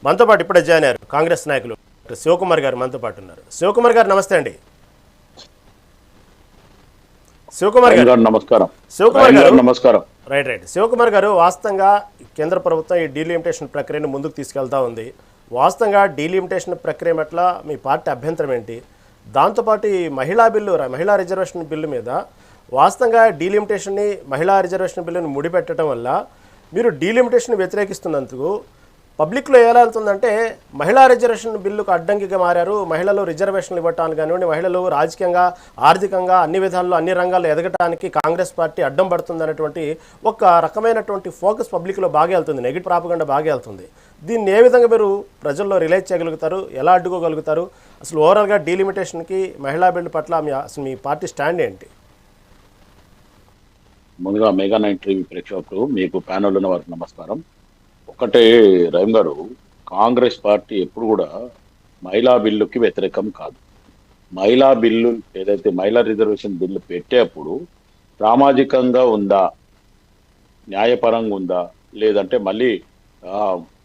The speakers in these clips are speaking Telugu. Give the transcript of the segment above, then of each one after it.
మనతో పాటు ఇప్పుడే జాయిన్ అయ్యారు కాంగ్రెస్ నాయకులు శివకుమార్ గారు మనతో పాటు ఉన్నారు. శివకుమార్ గారు నమస్తే అండి. శివకుమార్ గారు నమస్కారం. శివకుమార్ గారు నమస్కారం. రైట్. శివకుమార్ గారు, వాస్తవంగా కేంద్ర ప్రభుత్వం ఈ డీలిమిటేషన్ ప్రక్రియను ముందుకు తీసుకెళ్తా ఉంది. వాస్తవంగా డీలిమిటేషన్ ప్రక్రియ పట్ల మీ పార్టీ అభ్యంతరం ఏంటి? దాంతోపాటు ఈ మహిళా రిజర్వేషన్ బిల్లు మీద వాస్తవంగా డీలిమిటేషన్ని మహిళా రిజర్వేషన్ బిల్లును ముడిపెట్టడం వల్ల మీరు డీలిమిటేషన్ వ్యతిరేకిస్తున్నందుకు పబ్లిక్లో ఎలా వెళ్తుందంటే మహిళా రిజర్వేషన్ బిల్లుకు అడ్డంకిగా మారారు, మహిళలు రిజర్వేషన్లు ఇవ్వటానికి కానివ్వండి, మహిళలు రాజకీయంగా ఆర్థికంగా అన్ని విధాల్లో అన్ని రంగాల్లో ఎదగటానికి కాంగ్రెస్ పార్టీ అడ్డం పడుతుంది అనేటువంటి ఒక రకమైనటువంటి ఫోకస్ పబ్లిక్లో బాగా వెళ్తుంది, నెగిటివ్ ప్రాపగండా బాగా వెళ్తుంది. దీన్ని ఏ విధంగా మీరు ప్రజల్లో రిలైజ్ చేయగలుగుతారు, ఎలా అడ్డుకోగలుగుతారు? అసలు ఓవరాల్గా డీలిమిటేషన్కి మహిళా బిల్లు పట్ల అసలు మీ పార్టీ స్టాండ్ ఏంటి? ముందుగా మెగా 9 టీవీ ప్రేక్షకులు, మీకు ప్యానల్ ఉన్న వారికి నమస్కారం. ఒకటే రవీం గారు, కాంగ్రెస్ పార్టీ ఎప్పుడు కూడా మహిళా బిల్లుకి వ్యతిరేకం కాదు. మహిళా బిల్లు ఏదైతే మహిళా రిజర్వేషన్ బిల్లు పెట్టేప్పుడు సామాజికంగా ఉందా, న్యాయపరంగా ఉందా, లేదంటే మళ్ళీ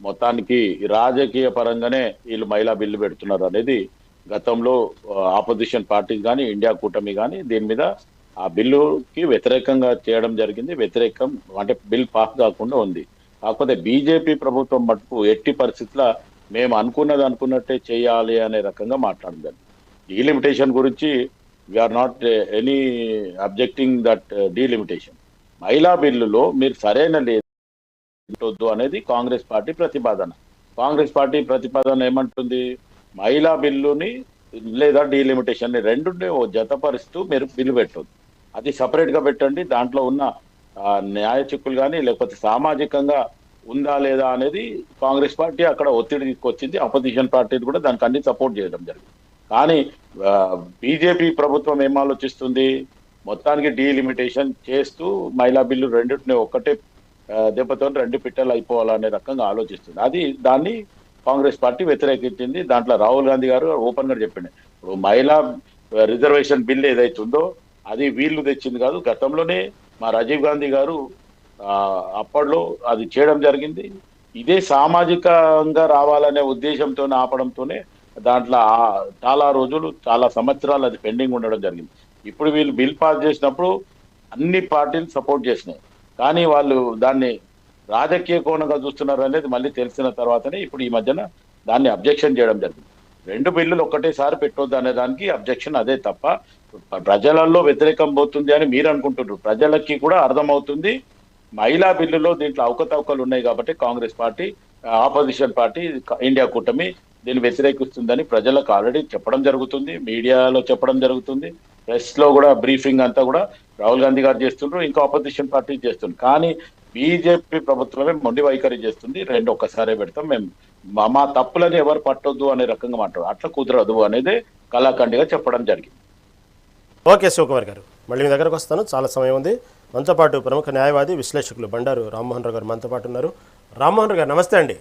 మొత్తానికి రాజకీయ పరంగానే వీళ్ళు మహిళా బిల్లు పెడుతున్నారు అనేది గతంలో ఆపోజిషన్ పార్టీస్ కానీ ఇండియా కూటమి కానీ దీని మీద ఆ బిల్లుకి వ్యతిరేకంగా చేయడం జరిగింది. వ్యతిరేకం అంటే బిల్ పాస్ కాకుండా ఉంది. కాకపోతే బీజేపీ ప్రభుత్వం మటుకు ఎట్టి పరిస్థితుల్లో మేము అనుకున్నట్టే చేయాలి అనే రకంగా మాట్లాడదాం. డీలిమిటేషన్ గురించి we are not any objecting that delimitation. మహిళా బిల్లులో మీరు సరైన లేదు అనేది కాంగ్రెస్ పార్టీ ప్రతిపాదన. కాంగ్రెస్ పార్టీ ప్రతిపాదన ఏమంటుంది? మహిళా బిల్లుని లేదా డీలిమిటేషన్ రెండునే జతపరుస్తూ మీరు బిల్లు పెట్టొద్దు, అది సపరేట్గా పెట్టండి. దాంట్లో ఉన్న న్యాయ చిక్కులు కానీ లేకపోతే సామాజికంగా ఉందా లేదా అనేది కాంగ్రెస్ పార్టీ అక్కడ ఒత్తిడి తీసుకొచ్చింది. అపోజిషన్ పార్టీలు కూడా దానికి అన్ని సపోర్ట్ చేయడం జరిగింది. కానీ బీజేపీ ప్రభుత్వం ఏం ఆలోచిస్తుంది? మొత్తానికి డీలిమిటేషన్ చేస్తూ మహిళా బిల్లు రెండింటిని ఒక్కటే దెబ్బతో రెండు పిట్టలు అయిపోవాలనే రకంగా ఆలోచిస్తుంది. దాన్ని కాంగ్రెస్ పార్టీ వ్యతిరేకించింది. దాంట్లో రాహుల్ గాంధీ గారు ఓపెన్ గా చెప్పింది, ఇప్పుడు మహిళా రిజర్వేషన్ బిల్ ఏదైతే ఉందో అది వీళ్ళు తెచ్చింది కాదు. గతంలోనే మా రాజీవ్ గాంధీ గారు అప్పట్లో అది చేయడం జరిగింది. ఇదే సామాజికంగా రావాలనే ఉద్దేశంతో ఆపడంతోనే దాంట్లో చాలా రోజులు చాలా సంవత్సరాలు అది పెండింగ్ ఉండడం జరిగింది. ఇప్పుడు వీళ్ళు బిల్ పాస్ చేసినప్పుడు అన్ని పార్టీలు సపోర్ట్ చేసినాయి, కానీ వాళ్ళు దాన్ని రాజకీయ కోణంగా చూస్తున్నారు అనేది మళ్ళీ తెలిసిన తర్వాతనే ఇప్పుడు ఈ మధ్యన దాన్ని అబ్జెక్షన్ చేయడం జరిగింది. రెండు బిల్లులు ఒక్కటేసారి పెట్టొద్దు అనే దానికి అబ్జెక్షన్, అదే తప్ప ప్రజలలో వ్యతిరేకం పోతుంది అని మీరు అనుకుంటున్నారు. ప్రజలకి కూడా అర్థమవుతుంది మహిళా బిల్లులో దీంట్లో అవకతవకలు ఉన్నాయి కాబట్టి Congress party opposition party India కూటమి దీన్ని వ్యతిరేకిస్తుందని ప్రజలకు ఆల్రెడీ చెప్పడం జరుగుతుంది, మీడియాలో చెప్పడం జరుగుతుంది, ప్రెస్ లో కూడా బ్రీఫింగ్ అంతా కూడా రాహుల్ గాంధీ గారు చేస్తుండ్రు, ఇంకా ఆపోజిషన్ పార్టీ చేస్తుంది. కానీ బీజేపీ ప్రభుత్వమే మొండి వైఖరి చేస్తుంది. రెండు ఒక్కసారే పెడతాం, మేము మా తప్పులని ఎవరు పట్టొద్దు అనే రకంగా మాట్లాడు, అట్లా కుదరదు అనేది కళాఖండిగా చెప్పడం జరిగింది. ఓకే శివకుమార్ గారు, మళ్ళీ మీ దగ్గరకు వస్తాను, చాలా సమయం ఉంది. మనతో పాటు ప్రముఖ న్యాయవాది విశ్లేషకులు బండారు రామ్మోహన్ రావు గారు మనతో పాటు ఉన్నారు. రామ్మోహన్ రావు గారు నమస్తే అండి.